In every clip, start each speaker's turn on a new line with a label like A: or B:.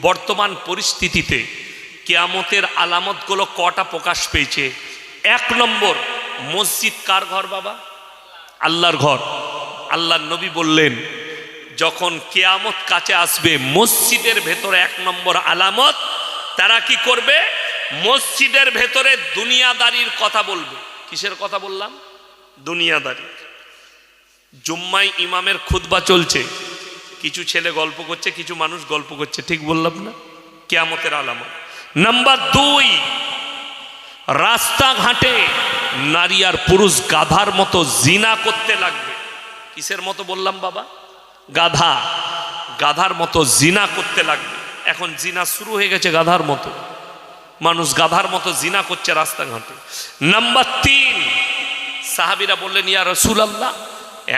A: বর্তমান পরিস্থিতিতে কিয়ামতের আলামতগুলো কটা প্রকাশ পেয়েছে। 1 নম্বর, মসজিদ কার ঘর বাবা? আল্লাহর ঘর। আল্লাহর নবী বললেন যখন কিয়ামত কাছে আসবে মসজিদের ভেতরে 1 নম্বর আলামত, তারা কি করবে? মসজিদের ভেতরে দুনিয়াদারির কথা বলবে। কিসের কথা বললাম? দুনিয়াদারি। জুম্মায় ইমামের খুতবা চলছে, কিছু ছেলে গল্প করছে, কিছু মানুষ গল্প করছে, ঠিক বললাম না? কিয়ামতের আলামত। নাম্বার 2, রাস্তাঘাটে নারী আর পুরুষ গাধার মতো জিনা করতে লাগবে। কিসের মতো বললাম বাবা? গাধা। গাধার মতো জিনা করতে লাগবে। এখন জিনা শুরু হয়ে গেছে গাধার মতো, মানুষ গাধার মতো জিনা করছে রাস্তাঘাটে। নাম্বার 3, সাহাবীরা বললেন ইয়া রাসূলুল্লাহ,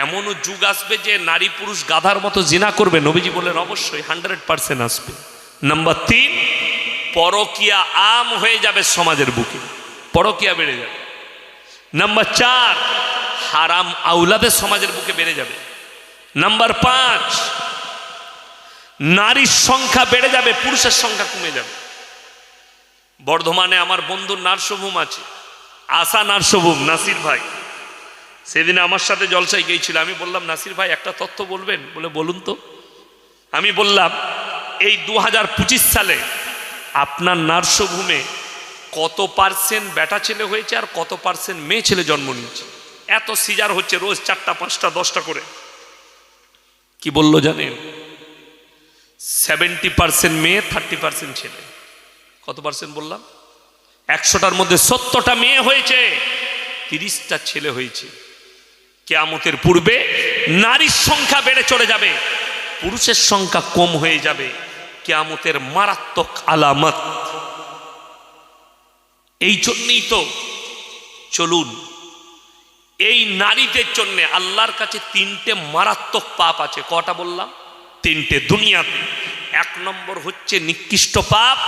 A: এমনও যুগ আসবে যে নারী পুরুষ গাধার মতো জিনা করবে? নবীজি বললেন অবশ্যই 100% আসবে। নাম্বার 3, পরকিয়া আম হয়ে যাবে সমাজের বুকে, পরকিয়া বেড়ে যাবে। নাম্বার 4, হারাম আওলাদের সমাজের বুকে বেড়ে যাবে। নাম্বার 5, নারীর সংখ্যা বেড়ে যাবে, পুরুষের সংখ্যা কমে যাবে। বর্ধমানে আমার বন্ধুর নার্সভূম আছে, আশা নার্সভূম, নাসির ভাই সেদিন আমার সাথে জলসায় গিয়েছিল। আমি বললাম নাসির ভাই একটা তথ্য বলবেন? বলে বলুন তো। আমি বললাম এই 2025 সালে আপনার নার্সভূমে কত পার্সেন্ট বেটা ছেলে হয়েছে আর কত পার্সেন্ট মেয়ে ছেলে জন্ম নিয়েছে? এত সিজার হচ্ছে রোজ 4টা 5টা 10টা করে। কি বললো জানেন? 70% মেয়ে, 30% ছেলে। কত পার্সেন্ট বললাম? 100টার মধ্যে 70টা মেয়ে হয়েছে, 30টা ছেলে হয়েছে। কিয়ামতের পূর্বে নারীর সংখ্যা বেড়ে চলে যাবে, পুরুষের সংখ্যা কম হয়ে যাবে। কিয়ামতের মারাত্মক আলামত। এই জন্যই তো চলুন, এই নারীদের জন্য আল্লাহর কাছে 3টে মারাত্মক পাপ আছে। কটা বললাম? 3টে দুনিয়াতে। 1 নম্বর হচ্ছে নিকৃষ্ট পাপ,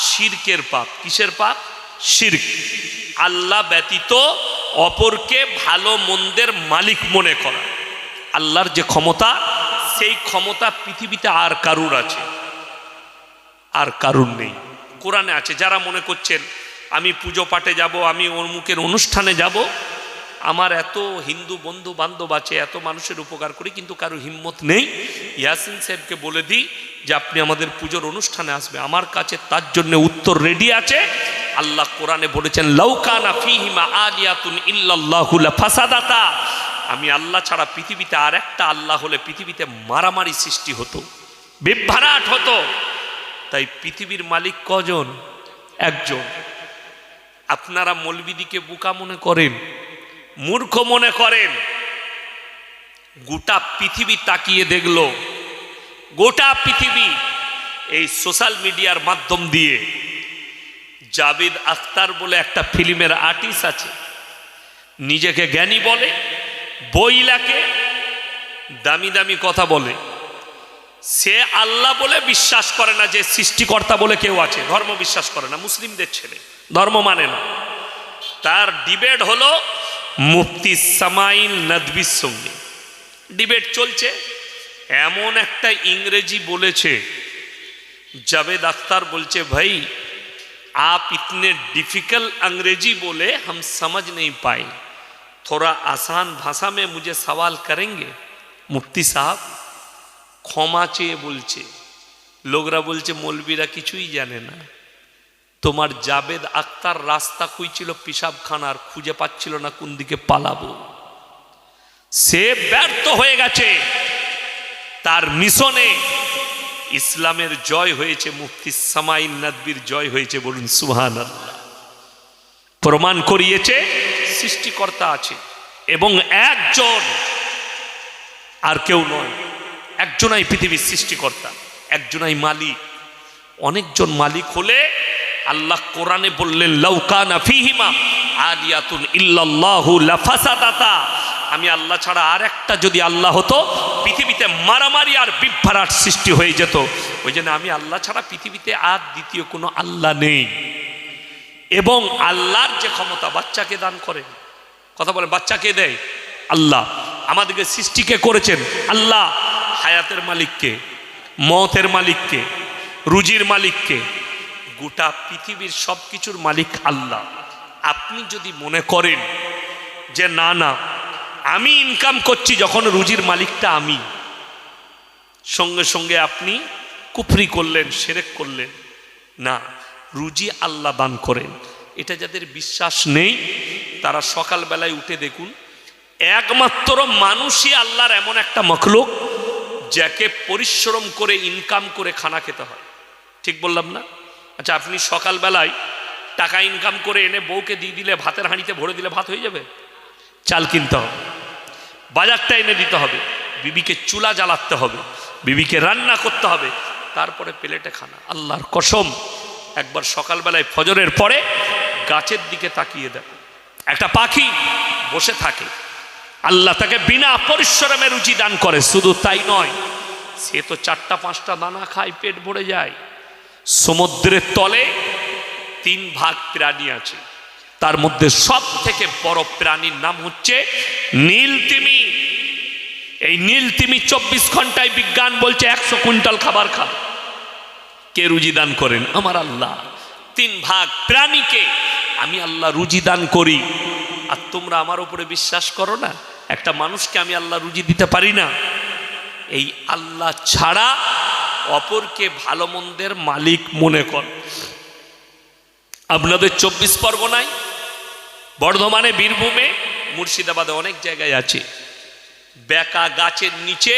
A: শিরকের পাপ। কিসের পাপ? শিরক। আল্লাহ ব্যতীত অপরকে ভালো মন্দের মালিক মনে করা। আল্লাহর যে ক্ষমতা, সেই ক্ষমতা পৃথিবীতে আর কারুর আছে? আর কারুর নেই। কোরআনে আছে। যারা মনে করছেন আমি পুজো পাঠে যাব, আমি অমুকের অনুষ্ঠানে যাব, আমার এত হিন্দু বন্ধু বান্ধব আছে, এত মানুষের উপকার করি, কিন্তু কারো হিম্মত নেই ইয়াসিন সাহেবকে বলে দিই যে আপনি আমাদের পুজোর অনুষ্ঠানে আসবে। আমার কাছে তার জন্য উত্তর রেডি আছে। আল্লাহ কোরআনে বলেছেন লাউকানা ফিহিমা আলিয়াতুন ইল্লাল্লাহু লাফাসাদাতা। আমি আল্লাহ ছাড়া পৃথিবীতে আর একটা আল্লাহ হলে পৃথিবীতে মারামারি সৃষ্টি হতো, বিভ্রাট হতো। তাই পৃথিবীর মালিক কজন? একজন। আপনারা মৌলবীদিকে বোকা মনে করেন, মূর্খ মনে করেন। গোটা পৃথিবী তাকিয়ে দেখলো, গোটা পৃথিবী এই সোশ্যাল মিডিয়ার মাধ্যম দিয়ে। জাভেদ আখতার বলে একটা ফিল্মের আর্টিস্ট আছে, নিজেকে জ্ঞানী বলে, বই লেখে, দামি দামি কথা বলে। সে আল্লাহ বলে বিশ্বাস করে না যে সৃষ্টিকর্তা বলে কেউ আছে, ধর্ম বিশ্বাস করে না, মুসলিমদের ছেলে, ধর্ম মানে না। তার ডিবেট হলো মুফতি সামাইল নদভির সঙ্গে ডিবেট চলছে। এমন একটা ইংরেজি বলেছে, জাভেদ আখতার বলছে ভাই आप इतने डिफिकल्ट अंग्रेजी बोले हम समझ नहीं पाए, थोड़ा आसान भाषा में मुझे सवाल करेंगे? मुफ्ती साहब क्षमा চেয়ে বলছে। লোকরা বলছে মৌলবীরা কিছুই জানে না। তোমার জাভেদ আখতার রাস্তা খুঁজছিল পিশাবখানার, খুঁজে পাচ্ছিল না কোন দিকে পালাবো। সে ব্যর্থ হয়ে গেছে তার মিশনে। ইসলামের জয় হয়েছে, মুফতি সামাইল নদভির জয় হয়েছে, বলুন সুবহানাল্লাহ। প্রমাণ করিয়েছে সৃষ্টিকর্তা আছে এবং একজন, আর কেউ নয়। একজনাই পৃথিবীর সৃষ্টিকর্তা, একজনাই মালিক। অনেকজন মালিক হলে আল্লাহ কোরআনে বললেন লাউকানা ফিহিমা আলিয়াতুন ইল্লাল্লাহু লাফাসাদাতা। আমি আল্লাহ ছাড়া আর একটা যদি আল্লাহ হতো পৃথিবীতে মারামারি আর বিভ্রাট সৃষ্টি হয়ে যেত। ওই জন্য আমি আল্লাহ ছাড়া পৃথিবীতে আর দ্বিতীয় কোনো আল্লাহ নেই। এবং আল্লাহর যে ক্ষমতা, বাচ্চাকে দান করেন, কথা বলেন, বাচ্চাকে দেয় আল্লাহ। আমাদেরকে সৃষ্টিকে করেছেন আল্লাহ। হায়াতের মালিককে, মওতের মালিককে, রুজির মালিককে? গোটা পৃথিবীর সব কিছুর মালিক আল্লাহ। আপনি যদি মনে করেন যে না না আমি ইনকাম করছি, যখন রুজির মালিকটা আমি, সঙ্গে সঙ্গে আপনি কুফরি করলেন, শিরক করলেন। না, রুজি আল্লাহ দান করেন। এটা যাদের বিশ্বাস নেই তারা সকালবেলায় উঠে দেখুন, একমাত্র মানুষই আল্লাহর এমন একটা মখলুক যাকে পরিশ্রম করে ইনকাম করে খানা খেতে হয়। ঠিক বললাম না? আচ্ছা, আপনি সকালবেলায় টাকা ইনকাম করে এনে বউকে দিয়ে দিলে, ভাতের হাঁড়িতে ভরে দিলে ভাত হয়ে যাবে? চাল কিনতে হবে, বাজারটা এনে দিতে হবে, বিবিকে চুলা জ্বালাতে হবে, বিবিকে রান্না করতে হবে, তারপরে প্লেটে খানা। আল্লাহর কসম, একবার সকালবেলায় ফজরের পরে গাছের দিকে তাকিয়ে দেখো, একটা পাখি বসে থাকে, আল্লাহ তাকে বিনা পরিশ্রমে রুচি দান করে। শুধু তাই নয়, সে তো 4-5টা দানা খায়, পেট ভরে যায়। সমুদ্রের তলে 3 ভাগ প্রাণী আছে, তার মধ্যে সব থেকে বড় প্রাণীর নাম হচ্ছে নীলতিমি। এই নীলতিমি 24 ঘন্টায় বিজ্ঞান বলছে 100 কুইন্টাল খাবার খাবে। কে রুজি দান করেন? আমার আল্লাহ। 3 ভাগ প্রাণীকে আমি আল্লাহ রুজি দান করি। আর তোমরা আমার উপরে বিশ্বাস করো না? একটা মানুষকে আমি আল্লাহ রুজি দিতে পারি না? এই আল্লাহ ছাড়া অপরকে ভালো মন্দের মালিক মনে কর। আপনাদের 24 পরগনায়, বর্ধমানে, বীরভূমে, মুর্শিদাবাদে অনেক জায়গায় আছে, বেকা গাছের নিচে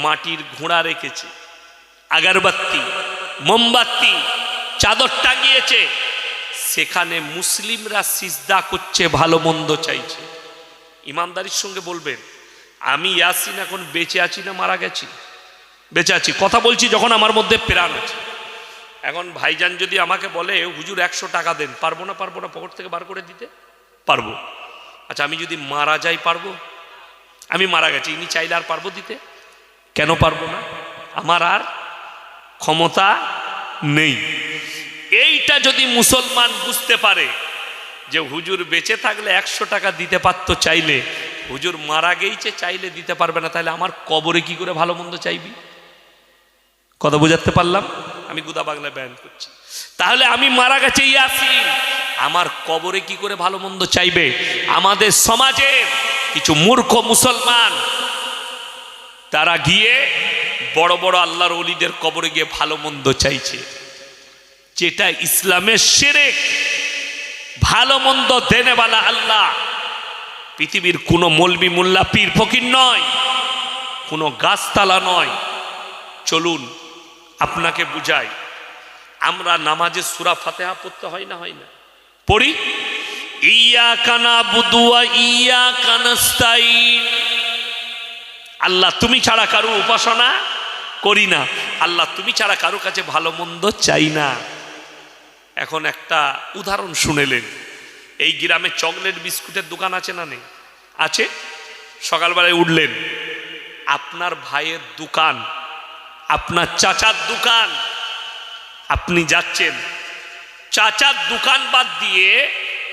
A: মাটির ঘোড়া রেখেছে, আগরবাতি, মোমবাতি, চাদর টাঙিয়েছে, সেখানে মুসলিমরা সিজদা করছে, ভালো মন্দ চাইছে। ইমানদারির সঙ্গে বলবেন, আমি ইয়াসিন এখন বেঁচে আছি না মারা গেছি? বেঁচে আছি, কথা বলছি যখন আমার মধ্যে প্রাণ আছে। এখন ভাইজান যদি আমাকে বলে হুজুর 100 টাকা দেন, পারবো না? পারবো না, পকেট থেকে বার করে দিতে পারবো। আচ্ছা, আমি যদি মারা যাই পারবো? আমি মারা গেছি, ইনি চাইলে আর পারবো দিতে? কেন পারবো না? আমার আর ক্ষমতা নেই। এইটা যদি মুসলমান বুঝতে পারে যে হুজুর বেঁচে থাকলে 100 টাকা দিতে পারতো চাইলে, হুজুর মারা গেইছে, চাইলে দিতে পারবে না, তাহলে আমার কবরে কি করে ভালো মন্দ চাইবি? কথা বোঝাতে পারলাম? আমি গুদা বাংলায় বয়ান করছি। তাহলে আমি মারা গেছে ইয়াসিন, আমার কবরে কি করে ভালো মন্দ চাইবে? আমাদের সমাজে কিছু মূর্খ মুসলমান, তারা গিয়ে বড় বড় আল্লাহর ওলিদের কবরে গিয়ে ভালো মন্দ চাইছে, যেটা ইসলামের শিরক। ভালো মন্দ দেনেওয়ালা আল্লাহ। পৃথিবীর কোনো মৌলবি, মোল্লা, পীর, ফকির নয়, কোনো গাছতলা নয়। চলুন আপনাকে বুঝাই। আমরা নামাজে সূরা ফাতিহা পড়তে হয় না? হয় না? পড়ি। ইয়্যাকা না'বুদু ওয়া ইয়্যাকা নাস্তাঈন। আল্লাহ তুমি ছাড়া কারো উপাসনা করি না, আল্লাহ তুমি ছাড়া কারো কাছে ভালো মন্দ চাই না। এখন একটা উদাহরণ শুনেলেন, এই গ্রামে চকলেট বিস্কুটের দোকান আছে না নেই? আছে। সকালবেলায় উঠলেন, আপনার ভাইয়ের দোকান, আপনার চাচার দোকান, আপনি যাচ্ছেন, চাচার দোকান বাদ দিয়ে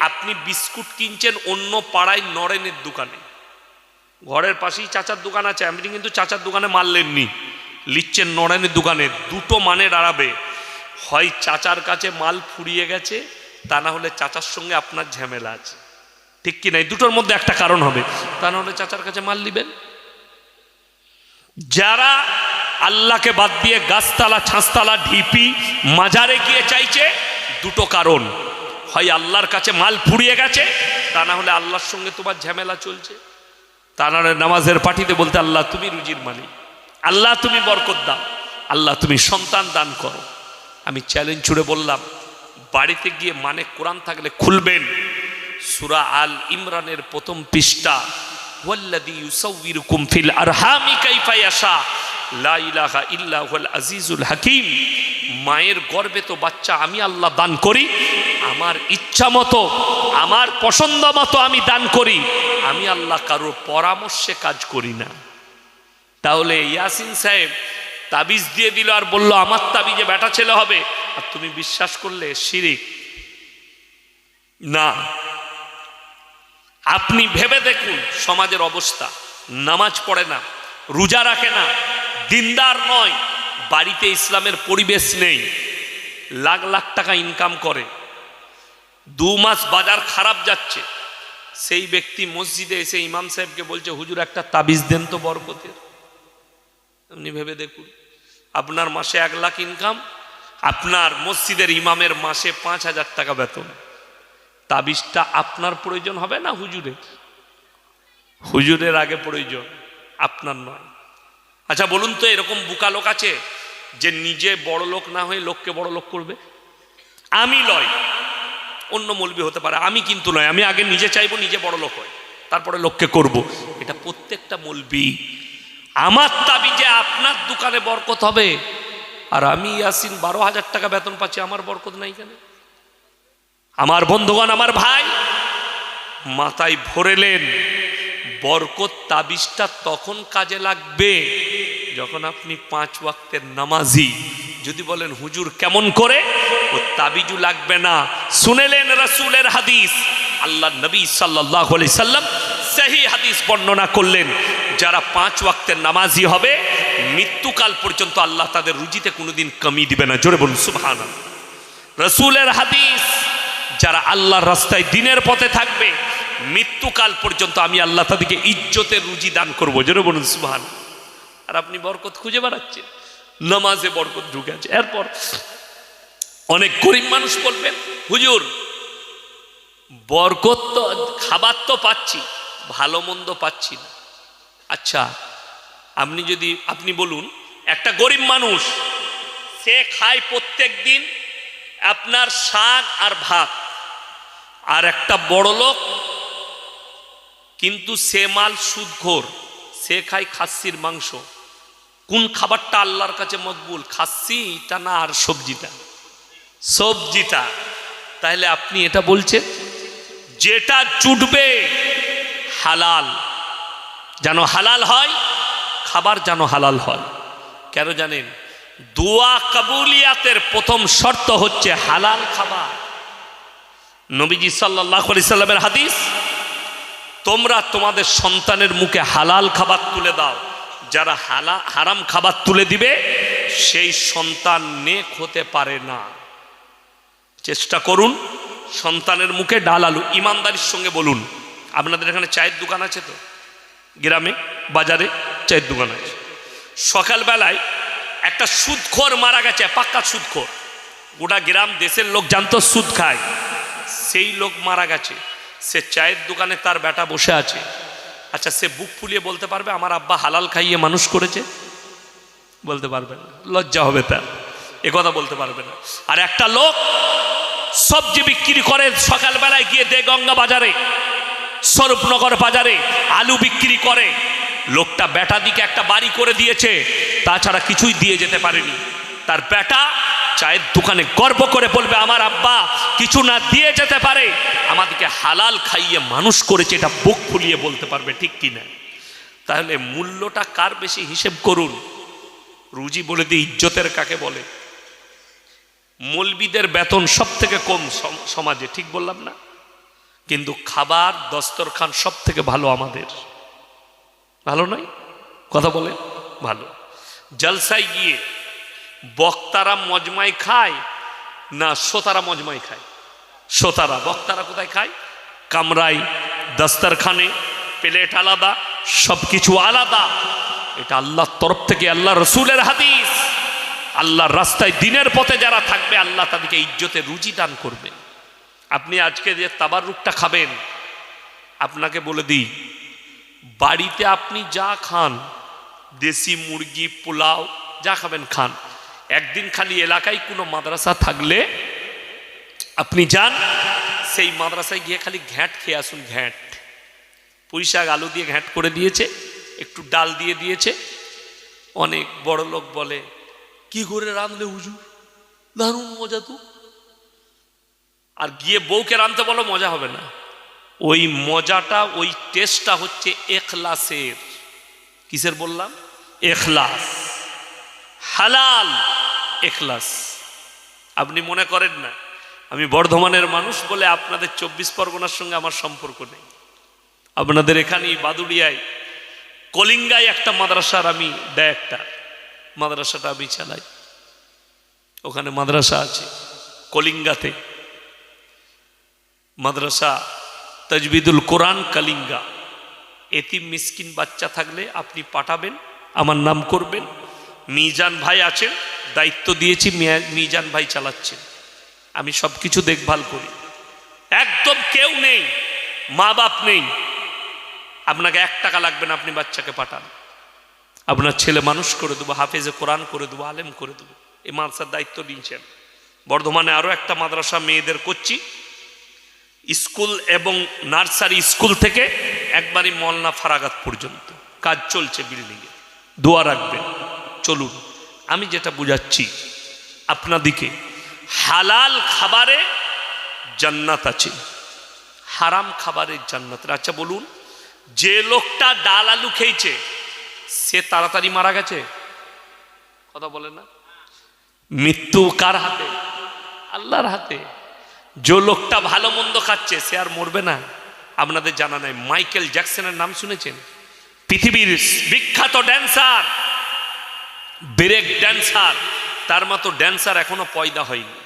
A: আপনি বিস্কুট কিনছেন অন্য পাড়ায় নরেনের দোকানে। ঘরের পাশেই চাচার দোকান আছে, আপনি কিন্তু চাচার দোকানে মারলেননি, লিখছেন নরেনের দোকানে। দুটো মানে দাঁড়াবে, হয় চাচার কাছে মাল ফুরিয়ে গেছে, তা না হলে চাচার সঙ্গে আপনার ঝামেলা আছে। ঠিক কি নাই? দুটোর মধ্যে একটা কারণ হবে, তা না হলে চাচার কাছে মাল নিবেন। যারা আল্লাহকে বাদ দিয়ে গাছতলা, ছাঁচতলা, ঢিপি, মাজারে গিয়ে চাইছে, দুটো কারণ, হয় আল্লাহর কাছে মাল ফুরিয়ে গেছে, তা না হলে আল্লাহর সঙ্গে তোমার ঝামেলা চলছে। তা না হলে নামাজের পাঠিতে বলতে, আল্লাহ তুমি রুজির মালিক, আল্লাহ তুমি বরকত দাও, আল্লাহ তুমি সন্তান দান করো। আমি চ্যালেঞ্জ ছুড়ে বললাম, বাড়িতে গিয়ে মানে কোরআন থাকলে খুলবেন, সূরা আল ইমরানের 1ম পৃষ্ঠা, ওয়াল্লাযী ইউসাউবিরুকুম ফিল আরহামি কাইফা ইয়াশা লা ইলাহা ইল্লা হুয়াল আজিজুল হাকিম। মায়ের গর্ভে তো বাচ্চা আমি আল্লাহ দান করি, আমার ইচ্ছা মতো, আমার পছন্দ মতো আমি দান করি, আমি আল্লাহ কারোর পরামর্শে কাজ করি না। তাহলে ইয়াসিন সাহেব তাবিজ দিয়ে দিল আর বলল আমার তাবিজে বেটা ছেলে হবে, আর তুমি বিশ্বাস করলে শিরিক না। আপনি ভেবে দেখুন সমাজের অবস্থা, নামাজ পড়ে না, রোজা রাখে না, দিনদার নয়, বাড়িতে ইসলামের পরিবেশ নেই, লাখ লাখ টাকা ইনকাম করে, 2 মাস বাজার খারাপ যাচ্ছে, সেই ব্যক্তি মসজিদে এসে ইমাম সাহেবকে বলছে, হুজুর একটা তাবিজ দেন তো বরকতের। আপনি ভেবে দেখুন, আপনার মাসে 1 লাখ ইনকাম, আপনার মসজিদের ইমামের মাসে 5,000 টাকা বেতন, তাবিজটা আপনার প্রয়োজন হবে না হুজুরের? হুজুরের আগে প্রয়োজন, আপনার নয়। আচ্ছা বলুন তো, এরকম বোকা লোক আছে যে নিজে বড় লোক না হয়ে লোককে বড় লোক করবে? আমি নয়, অন্য মৌলবি হতে পারে, আমি কিন্তু নয়। আমি আগে নিজে চাইবো নিজে বড় লোক হয়, তারপরে লোককে করব। এটা প্রত্যেকটা মৌলবি। আমার তাবিজে আপনার দোকানে বরকত হবে, আর আমি ইয়াসিন 12,000 টাকা বেতন পাচ্ছি, আমার বরকত নাই কেন? আমার বন্ধুগণ, আমার ভাই, মাথায় ভরেলেন, বরকত তাবিজটা তখন কাজে লাগবে যখন আপনি 5 ওয়াক্তের নামাজি। যদি বলেন হুজুর কেমন করে, ও তাবিজু লাগবে না। শুনেলেন রাসূলের হাদিস, আল্লাহ নবী সাল্লাল্লাহু আলাইহি সাল্লাম সহি হাদিস বর্ণনা করলেন, যারা 5 ওয়াক্তের নামাজি হবে মৃত্যুকাল পর্যন্ত আল্লাহ তাদের রুজিতে কোনোদিন কমি দিবে না। জোরে বলুন সুবহানাল্লাহ। রাসূলের হাদিস, যারা আল্লাহর রাস্তায় দিনের পথে থাকবে মৃত্যুকাল পর্যন্ত আমি আল্লাহ তাদেরকে ইজ্জতের রুজি দান করবো। জোরে বলুন সুবহানাল্লাহ। আর আপনি বরকত খুঁজে বেড়াচ্ছেন, নামাজে বরকত ঢুকে আছে। এরপর অনেক গরিব মানুষ বলবেন, হুজুর বরকত তো, খাবার তো পাচ্ছি, ভালো মন্দ পাচ্ছি না। আচ্ছা আপনি বলুন, একটা গরিব মানুষ সে খায় প্রত্যেক দিন আপনার শাক আর ভাত, আর একটা বড় লোক কিন্তু সে মাল সুদখোর, সে খায় খাসির মাংস। কোন খাবারটা আল্লাহর কাছে মকবুল, খাসিটা না আর সবজিটা? সবজিটা। তাহলে আপনি এটা বলছেন যেটা জুটবে হালাল, যেন হালাল হয়, খাবার যেন হালাল হয়। কেন জানেন? দোয়া কবুলিয়াতের প্রথম শর্ত হচ্ছে হালাল খাবার। নবীজি সাল্লাল্লাহু আলাইহি সাল্লামের হাদিস, তোমরা তোমাদের সন্তানের মুখে হালাল খাবার তুলে দাও, যারা হারাম খাবার তুলে দিবে সেই সন্তান নেক হতে পারে না। চেষ্টা করুন সন্তানের মুখে ডাল আলু, ইমানদারির সঙ্গে বলুন। আপনাদের এখানে চায়ের দোকান আছে তো? গ্রামে বাজারে চায়ের দোকান আছে। সকালবেলায় একটা সুদখোর মারা গেছে, পাক্কা সুদখোর, গোটা গ্রাম দেশের লোক জানতো সুদ খায়, সেই লোক মারা গেছে। সে চায়ের দোকানে তার বেটা বসে আছে। আচ্ছা, সে বুক ফুলিয়ে বলতে পারবে আমার আব্বা হালাল খাইয়ে মানুষ করেছে? বলতে পারবে না, লজ্জা হবে তার, এ কথা বলতে পারবে না। আর একটা লোক সবজি বিক্রি করে, সকালবেলায় গিয়ে দেগঙ্গা বাজারে, স্বরূপনগর বাজারে আলু বিক্রি করে। লোকটা বেটা দিকে একটা বাড়ি করে দিয়েছে, তাছাড়া কিছুই দিয়ে যেতে পারেনি। তার বেটা চায়ের দোকানে গর্ব করে বলবে আমার আব্বা কিছু না দিয়ে যেতে পারে, আমাদেরকে হালাল খাইয়ে মানুষ করেছে, এটা বুক ফুলিয়ে বলতে পারবে, ঠিক কিনা? তাহলে মূল্যটা কার বেশি হিসেব করুন। রুজি বলে দিই ইজ্জতের কাকে বলে? মৌলবীদের বেতন সব থেকে কম সমাজে, ঠিক বললাম না? কিন্তু খাবার দস্তরখান সব থেকে ভালো আমাদের, ভালো নয়? কথা বলে ভালো। জলসায় গিয়ে বক্তারা মজমাই খায় না শ্রোতারা মজমাই খায়? শ্রোতারা। বক্তারা কোথায় খায়? কামরায়, দস্তরখানে, প্লেট আলাদা, সব কিছু আলাদা। এটা আল্লাহর তরফ থেকে, আল্লাহ রসুলের হাদিস। আল্লাহর রাস্তায় দিনের পথে যারা থাকবে আল্লাহ তাদেরকে ইজ্জতে রুজি দান করবে। আপনি আজকে যে তাবাররুকটা খাবেন, আপনাকে বলে দিই, বাড়িতে আপনি যা খান, দেশি মুরগি, পোলাও যা খাবেন খান। একদিন খালি এলাকায় কোনো মাদ্রাসা থাকলে আপনি যান, সেই মাদ্রাসায় গিয়ে খালি ঘ্যাঁট খেয়ে আসুন। ঘ্যাঁট, পুঁই শাক আলু দিয়ে ঘ্যাঁট করে দিয়েছে, একটু ডাল দিয়ে দিয়েছে। অনেক বড় লোক বলে কি করে রাঁধলে হুজুর, দারুণ মজা তো। আর গিয়ে বউকে রাঁধতে বলো, মজা হবে না। ওই মজাটা, ওই টেস্টটা হচ্ছে এখলাসের। কিসের বললাম? এখলাস, হালাল এখলাস। আপনি মনে করেন না আমি বর্ধমানের মানুষ বলে আপনাদের 24 পরগনার সঙ্গে আমার সম্পর্ক নেই। আপনাদের এখানেই বাদুড়িয়ায় কলিঙ্গায় একটা মাদ্রাসার আমি ডাইরেক্টর। মাদ্রাসাটা আমি চালাই। ওখানে মাদ্রাসা আছে কলিঙ্গাতে, মাদ্রাসা তাজবিদুল কোরআন কালিঙ্গা। এতিম মিসকিন বাচ্চা থাকলে আপনি পাঠাবেন, আমার নাম করবেন। মিজান ভাই আছেন, দায়িত্ব দিয়েছি, মিজান ভাই চালাচ্ছেন, আমি সব কিছু দেখভাল করি। একদম কেউ নেই, মা বাপ নেই, আপনাকে 1 টাকা লাগবে না, আপনি বাচ্চাকে পাঠান, আপনার ছেলে মানুষ করে দেবো, হাফেজে কোরআন করে দেবো, আলেম করে দেবো। এই মাদ্রাসার দায়িত্ব নিয়েছেন। বর্ধমানে আরও একটা মাদ্রাসা মেয়েদের করছি, স্কুল এবং নার্সারি স্কুল থেকে একবারই মলনা ফারাগাত পর্যন্ত কাজ চলছে বিল্ডিংয়ে, দোয়া রাখবেন। চলুন, আমি যেটা বুঝাচ্ছি আপনাদিকে, হালাল খাবারে জান্নাত আছে, হারাম খাবারের জান্নাত। আচ্ছা বলুন, যে লোকটা ডাল আলু খেয়েছে সে তাড়াতাড়ি মারা গেছে? কথা বলে না? মৃত্যু কার হাতে? আল্লাহর হাতে। যে লোকটা ভালো মন্দ খাচ্ছে সে আর মরবে না? আপনাদের জানা নাই, মাইকেল জ্যাকসনের নাম শুনেছেন? পৃথিবীর বিখ্যাত ড্যান্সার, ব্রেক ড্যান্সার, তার মতো ড্যান্সার এখনো পয়দা হয়নি।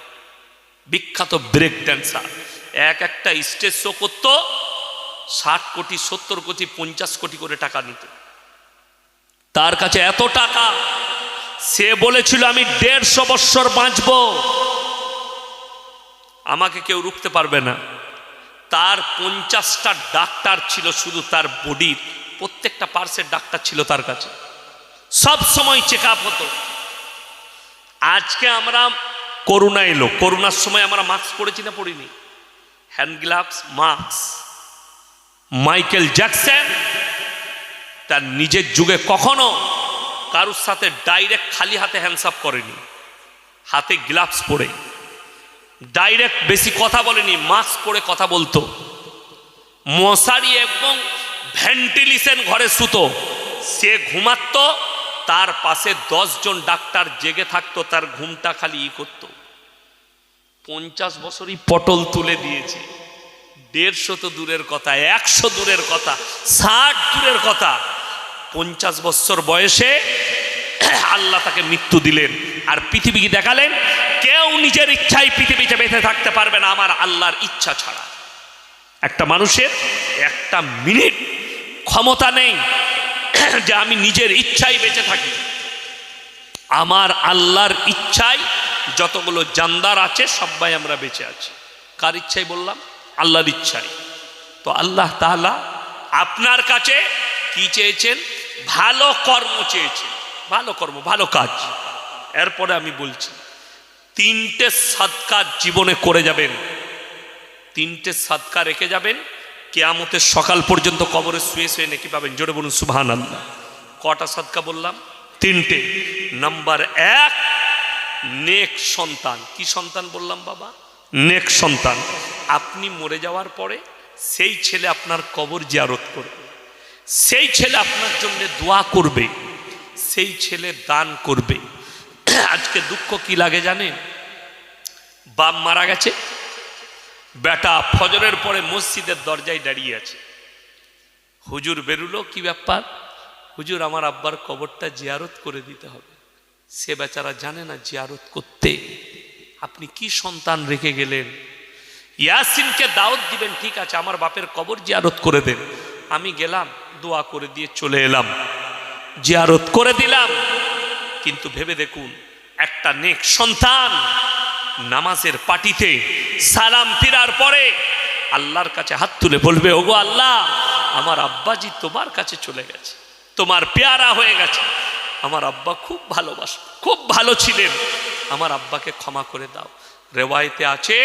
A: বিখ্যাত ব্রেক ড্যান্সার, একটা স্টেজ শো করত, 60 কোটি 70 কোটি 50 কোটি করে টাকা নিত। তার কাছে এত টাকা, সে বলেছিল আমি 150 বছর বাঁচব, আমাকে কেউ রুখতে পারবে না। তার 50টা ডাক্তার ছিল, শুধু তার বডির প্রত্যেকটা পার্সের ডাক্তার ছিল তার কাছে, সব সময় চেক আপ হতো। আজকে আমরা করোনা এলো, করোনার সময় আমরা মাস্ক পরেছি না পরিনি? Hand gloves, mask. Michael Jackson তার নিজের যুগে কখনো কারুর সাথে ডাইরেক্ট খালি হাতে হ্যান্ডসাপ করেনি, হাতে গ্লাভস পরে, ডাইরেক্ট বেশি কথা বলেনি, মাস্ক পরে কথা বলতো। মশারি এবং ভেন্টিলেশন ঘরে শুতো, সে ঘুমাতো, তার পাশে 10 জন ডাক্তার জেগে থাকতো, তার ঘুমটা খালি করতো। 50 বছরই পটল তুলে দিয়েছে। 150 তো দূরের কথা, 100 দূরের কথা, 60 দূরের কথা। 50 বছর বয়সে আল্লাহ তাকে মৃত্যু দিলেন, আর পৃথিবীকে দেখালেন কেউ নিজের ইচ্ছায় পৃথিবীতে বেঁচে থাকতে পারবে না আমার আল্লাহর ইচ্ছা ছাড়া। একটা মানুষের 1 মিনিট ক্ষমতা নেই যে আমি নিজের ইচ্ছায় বেঁচে থাকি। আমার আল্লাহর ইচ্ছায় যতগুলো জানদার আছে সবাই আমরা বেঁচে আছি। কার ইচ্ছায় বললাম? আল্লাহর ইচ্ছায়। তো আল্লাহ তাআলা আপনার কাছে কি চেয়েছেন? ভালো কর্ম চেয়েছেন, ভালো কর্ম, ভালো কাজ। এরপরে আমি বলছি 3টে সাদকা জীবনে করে যাবেন, 3টে সাদকা রেখে যাবেন, কিয়ামতের সকাল পর্যন্ত কবরে শুয়ে শুয়ে নেকি পাবেন। জোরে বলুন সুবহানাল্লাহ। কটা সাদকা বললাম? 3টে। নাম্বার 1, নেক সন্তান। কি সন্তান বললাম বাবা? নেক সন্তান। আপনি মরে যাওয়ার পরে সেই ছেলে আপনার কবর জিয়ারত করবে, সেই ছেলে আপনার জন্য দোয়া করবে, সেই ছেলে দান করবে। আজকে দুঃখ কি লাগে জানেন? বাপ মারা গেছে, বেটা ফজরের পরে মসজিদের দরজায় দাঁড়িয়ে আছে, হুজুর বেরুলো, কি ব্যাপার? হুজুর আমার আব্বার কবরটা জিয়ারত করে দিতে হবে। সে বেচারা জানে না জিয়ারত করতে। আপনি কি সন্তান রেখে গেলেন? ইয়াসিনকে দাওয়াত দিবেন, ঠিক আছে, আমার বাপের কবর জিয়ারত করে দেন। আমি গেলাম, দোয়া করে দিয়ে চলে এলাম, জিয়ারত করে দিলাম। কিন্তু ভেবে দেখুন, একটা নেক সন্তান নামাজের পাটিতে সালাম ফিরার পরে আল্লাহর কাছে হাত তুলে বলবে, ওগো আল্লাহ, আমার আব্বাজি তোমার কাছে চলে গেছে, তোমার পেয়ারা হয়ে গেছে, আমার আব্বা খুব ভালোবাসত, খুব ভালো ছিলেন, আমার আব্বাকে ক্ষমা করে দাও। রেওয়ায়েতে আছে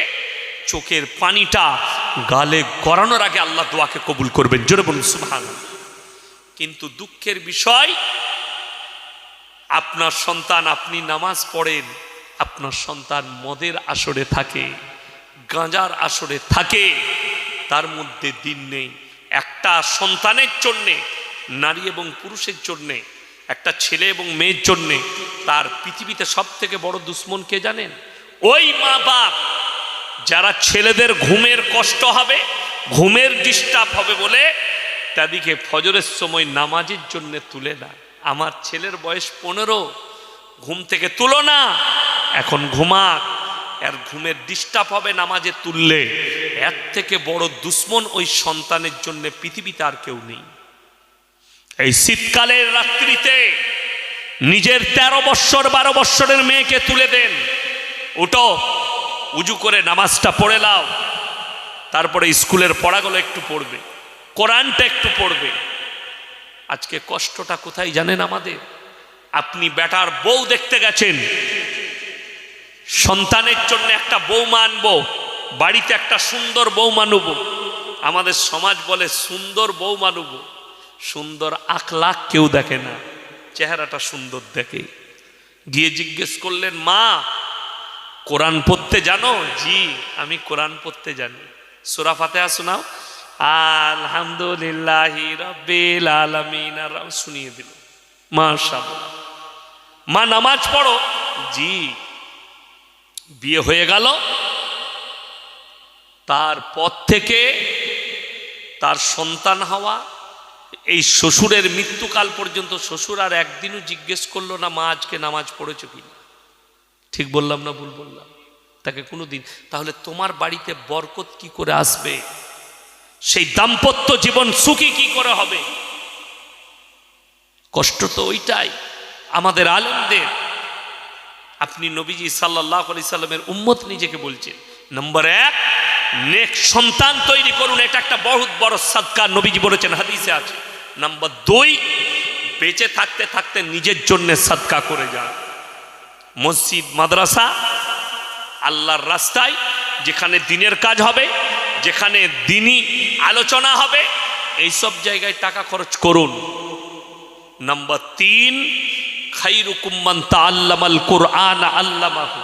A: চোখের পানিটা গালে গড়ানোর আগে আল্লাহ দোয়াকে কবুল করবেন। জোরে বলুন সুবহানাল্লাহ। কিন্তু দুঃখের বিষয়, আপনার সন্তান, আপনি নামাজ পড়েন, আপনার সন্তান মদের আসরে থাকে, গাঁজার আসরে থাকে, তার মধ্যে দিন নেই। একটা সন্তানের জন্যে, নারী এবং পুরুষের জন্যে, একটা ছেলে এবং মেয়ের জন্যে তার পৃথিবীতে সব থেকে বড় দুশ্মন কে জানেন? ওই মা বাপ যারা ছেলেদের ঘুমের কষ্ট হবে, ঘুমের ডিস্টার্ব হবে বলে তাদেরকে ফজরের সময় নামাজের জন্য তুলে না। আমার ছেলের বয়স 15, ঘুম থেকে তুলো না, এখন ঘুমাক, এর ঘুমের ডিস্টার্ব হবে নামাজে তুললে। এর থেকে বড় দুশ্মন ওই সন্তানের জন্য পৃথিবীতে আর কেউ নেই। এই শীতকালের রাত্রিতে নিজের 13 বৎসর 12 বৎসরের মেয়েকে তুলে দেন, উঠো, উজু করে নামাজটা পড়ে নাও, তারপরে স্কুলের পড়াগুলো একটু পড়বে, কোরআনটা একটু পড়বে। আজকে কষ্টটা কোথায় জানেন আমাদের? আপনি বেটার বউ দেখতে গেছেন, সন্তানের জন্য একটা বৌমা আনবো, বাড়িতে একটা সুন্দর বৌমা নেব। আমাদের সমাজ বলে সুন্দর বৌমা নেব, সুন্দর আখলাক কেউ দেখে না, চেহারাটা সুন্দর দেখে। গিয়ে জিজ্ঞেস করলেন, মা কোরআন পড়তে জানো? জি আমি কোরআন পড়তে জানি। সূরা ফাতিহা শোনাও। আলহামদুলিল্লাহি রাব্বিল আলামিন, শুনিয়ে দিল। মাশাআল্লাহ। মা নামাজ পড়ো? জি। বিয়ে হয়ে গেল, তারপর থেকে তার সন্তান হওয়া, এই শ্বশুরের মৃত্যুকাল পর্যন্ত শ্বশুর আর একদিনও জিজ্ঞেস করলো না মা আজকে নামাজ পড়েছো কিনা। ঠিক বললাম না ভুল বললাম? তাকে কোনোদিন। তাহলে তোমার বাড়িতে বরকত কি করে আসবে? সেই দাম্পত্য জীবন সুখী কি করে হবে? কষ্ট তো ওইটাই আমাদের আলেমদের। আপনি নবীজি সাল্লাল্লাহু আলাইহি সাল্লামের উম্মত নিজেকে বলছেন। নম্বর 1, নেক সন্তান তৈরি করুন, এটা একটা বহুত বড় সাদকা, নবীজি বলেছেন, হাদিসে আছে। নম্বর 2, বেঁচে থাকতে থাকতে নিজের জন্য সাদকা করে যান। মসজিদ মাদ্রাসা আল্লাহর রাস্তায়, যেখানে দিনের কাজ হবে, যেখানে দিনই আলোচনা হবে, এইসব জায়গায় টাকা খরচ করুন। নম্বর 3, খায়রুকুম মান তাআল্লামাল কুরআন আল্লামাহু,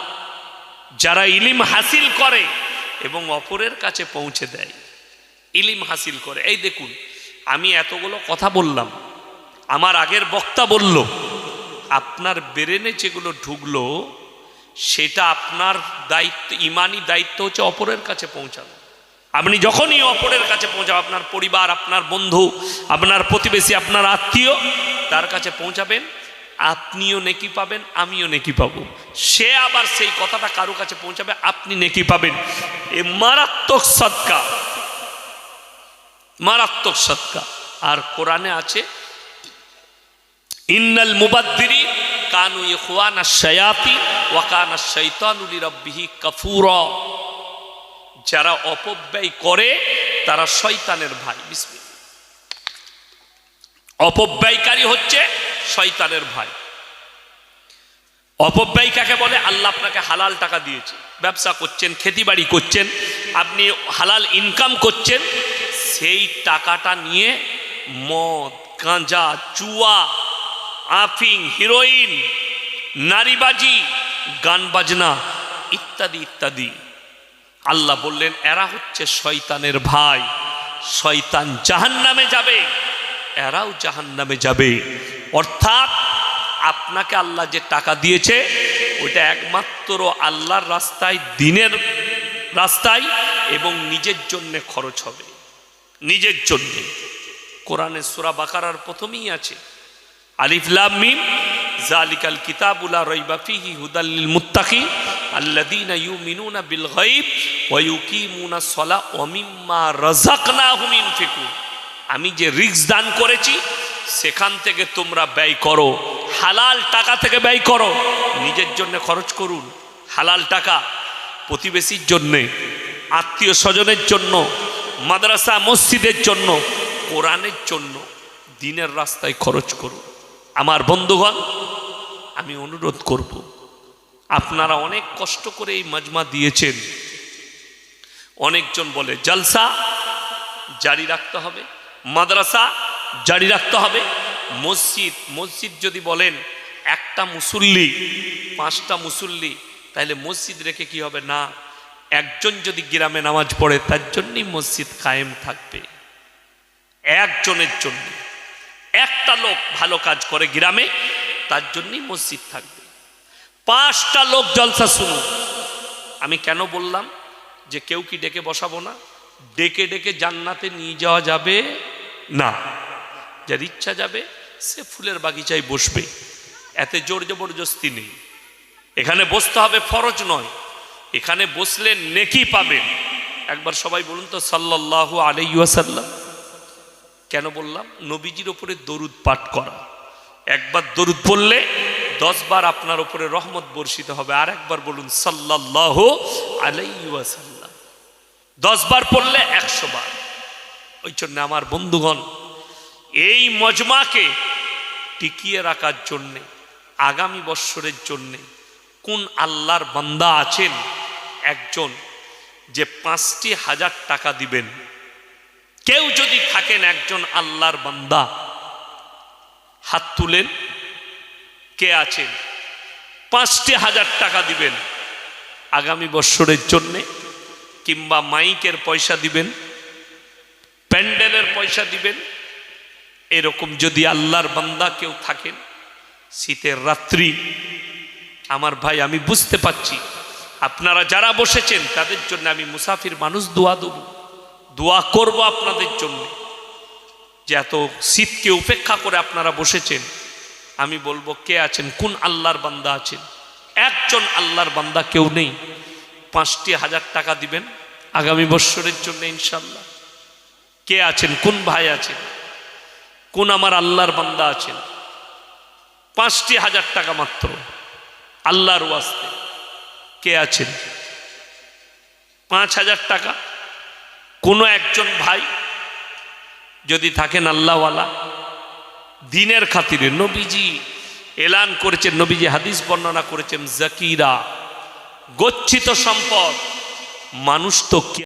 A: যারা ইলম হাসিল করে এবং অপরের কাছে পৌঁছে দেয়, ইলম হাসিল করে। এই দেখুন, আমি এতগুলো কথা বললাম, আমার আগের বক্তা বলল, আপনার ব্রেনে যেগুলো ঢুকলো সেটা আপনার দায়িত্ব, ইমানি দায়িত্ব হচ্ছে অপরের কাছে পৌঁছানো। আপনি যখনই অপরের কাছে পৌঁছাবেন, আপনার পরিবার, আপনার বন্ধু, আপনার প্রতিবেশী, আপনার আত্মীয়, তার কাছে পৌঁছাবেন, আপনিও নেকি পাবেন, আমিও নেকি পাবো। সে আবার সেই কথাটা কারো কাছে পৌঁছাবে, আপনি নেকি পাবেন। এ মারাত্মক সদকা, মারাত্মক সদকা। আর কোরআনে আছে, ইন্নাল মুবাদ্দিরিন কানু ইখওয়ানাশ শায়াতিন ওয়া কানাশ শাইতানু লিরাব্বিহি কাফুরা, যারা অপব্যয় করে তারা শয়তানের ভাই। বিসমিল্লাহ। অপব্যয়কারী হচ্ছে শয়তানের ভাই। অপব্যয় কাকে বলে? আল্লাহ আপনাকে হালাল টাকা দিয়েছে, ব্যবসা করছেন, খেতিবাড়ি করছেন, আপনি হালাল ইনকাম করছেন, সেই টাকাটা নিয়ে মদ, গাঁজা, জুয়া, আফিং, হিরোইন, নারীবাজি, গান বাজনা ইত্যাদি ইত্যাদি। আল্লাহ বললেন এরা হচ্ছে শয়তানের ভাই, শয়তান জাহান্নামে যাবে, এরাও জাহান্নামে যাবে। অর্থাৎ আপনাকে আল্লাহ যে টাকা দিয়েছে ওইটা একমাত্র আল্লাহর রাস্তায়, দিনের রাস্তায় এবং নিজের জন্য খরচ হবে, নিজের জন্য। কোরআনে সূরা বাকারার প্রথমেই আছে, আলিফ লাম মিম যালিকাল কিতাবু লা রাইবা ফীহি হুদাল লিল মুত্তাকিন আল্লাযীনা ইউমিনুনা বিল গায়ব ওয়া ইউকিমুনাস সালাহ ওয়া মিম্মা রাযাকনাহুম ইউনফিকুন। আমি যে রিজক দান করেছি সেখান থেকে তোমরা ব্যয় করো, হালাল টাকা থেকে ব্যয় করো, নিজের জন্য খরচ করুন। হালাল টাকা প্রতিবেশীর জন্যে, আত্মীয় স্বজনের জন্য, মাদ্রাসা মসজিদের জন্য, কোরআনের জন্য, দিনের রাস্তায় খরচ করুন। আমার বন্ধুগণ, আমি অনুরোধ করব, আপনারা অনেক কষ্ট করে এই মাজমা দিয়েছেন। অনেকজন বলে জলসা জারি রাখতে হবে, মাদ্রাসা জারি রাখতে হবে, মসজিদ, মসজিদ যদি বলেন একটা মুসল্লি 5টা মুসল্লি, তাহলে মসজিদ রেখে কি হবে? না, একজন যদি গ্রামে নামাজ পড়ে তার জন্যই মসজিদ কায়েম থাকবে। একজনের জন্য, একটা লোক ভালো কাজ করে গ্রামে, তার জন্যই মসজিদ থাকবে। 5টা লোক জলসা শুনুন। আমি কেন বললাম যে কেউ কি ডেকে বসাবো না? ডেকে ডেকে জান্নাতে নিয়ে যাওয়া যাবে না। যার ইচ্ছা যাবে সে ফুলের বাগিচায় বসবে, এতে জোর জবরদস্তি নেই। এখানে বসতে হবে ফরজ নয়, এখানে বসলে নেকি পাবেন। একবার সবাই বলুন তো সাল্লাল্লাহু আলাইহি ওয়াসাল্লাম। কেন বললাম? নবীজির উপরে দরুদ পাঠ করা। একবার দরুদ পড়লে 10 বার আপনার উপরে রহমত বর্ষিত হবে। আর একবার বলুন সাল্লাল্লাহু আলাইহি ওয়াসাল্লাম। 10 বার পড়লে 100 বার। ওই জন্য আমার বন্ধুগণ, এই মজমাকে টিকিয়ে রাখার জন্যে, আগামী বৎসরের জন্যে কোন আল্লাহর বান্দা আছেন একজন যে 5,000 টাকা দিবেন? কেউ যদি থাকেন একজন আল্লাহর বান্দা, হাত তুলেন। কে আছেন 5,000 টাকা দিবেন আগামী বৎসরের জন্যে? কিংবা মাইকের পয়সা দিবেন, প্যান্ডেলের পয়সা দিবেন, এরকম যদি আল্লাহর বান্দা কেউ থাকেন, শীতের রাত্রি, আমার ভাই আমি বুঝতে পারছি আপনারা যারা বসেছেন তাদের জন্য আমি মুসাফির মানুষ দোয়া দেব, দোয়া করব আপনাদের জন্য, যে এত শীতকে উপেক্ষা করে আপনারা বসেছেন। আমি বলবো কে আছেন, কোন আল্লাহর বান্দা আছেন? একজন আল্লাহর বান্দা কেউ নেই? 5,000 টাকা দিবেন আগামী বৎসরের জন্য ইনশাল্লাহ। কে আছেন? কোন ভাই আছেন? কোন আমার আল্লাহর বান্দা আছেন? 5,000 টাকা মাত্র আল্লাহর ওয়াস্তে। কে আছেন? 5,000 টাকা। কোনো একজন ভাই যদি থাকেন আল্লাহওয়ালা, দিনের খাতিরে, নবীজি এলান করেছেন, নবীজি হাদিস বর্ণনা করেছেন, জাকিরা গচ্ছিত সম্পদ। মানুষ তো